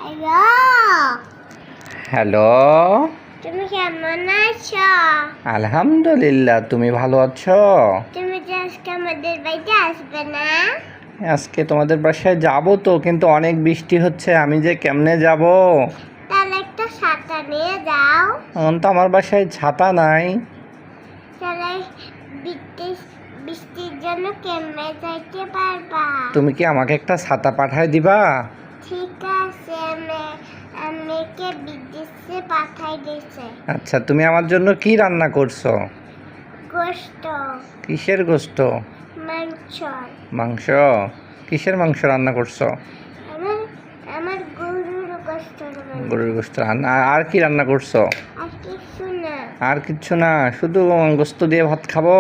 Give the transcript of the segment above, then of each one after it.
Hello, hello, তুমি কেমন আছো? আলহামদুলিল্লাহ। তুমি ভালো আছো? তুমি যে আজকে আমাদের বাড়িতে আসবে না? আজকে তোমাদের বাসায় যাব তো, কিন্তু অনেক বৃষ্টি হচ্ছে, আমি যে কেমনে যাব? তাহলে একটা ছাতা নিয়ে যাও। এখন তো আমার বাসায় ছাতা নাই। তাহলে বৃষ্টির জন্য কেমনে যাইতে পারবা? তুমি কি আমাকে একটা ছাতা পাঠায় দিবা? ঠিক আছে, আমাকে বিদেশে পাঠাই দিয়েছে। আচ্ছা, তুমি আমার জন্য কি রান্না করছো? গোশত, কিসের গোশত? মাংস। মাংস? কিসের মাংস রান্না করছো? আমার আমার গরুর গোশত। গরুর গোশত রান্না। আর কি রান্না করছো? আর কিছু না। আর কিচ্ছু না, শুধু গোশত দিয়ে ভাত খাবো?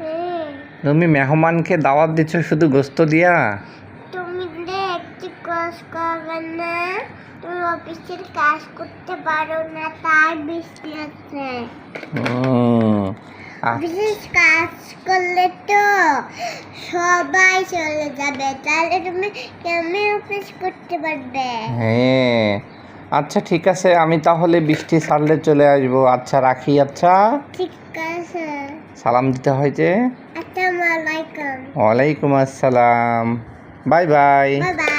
হ্যাঁ, তুমি মেহমানকে দাওয়াত দিচ্ছ শুধু গোশত দিয়া? তুমি যে একটু কাজ করবে না? তুমি অফিসের কাজ করতে পারো না, তাই বৃষ্টি আছে। অফিসের কাজ করলে তো সবাই চলে যাবে, তাহলে তুমি কেমনে অফিস করতে পারবে? হ্যাঁ, আচ্ছা ঠিক আছে, আমি তাহলে বৃষ্টি ছাড়লে চলে আসবো। আচ্ছা রাখি। আচ্ছা, ঠিক আছে। সালাম দিতে হয় যে। আসসালামু আলাইকুম। ওয়ালাইকুম আসসালাম। Bye bye. Bye bye.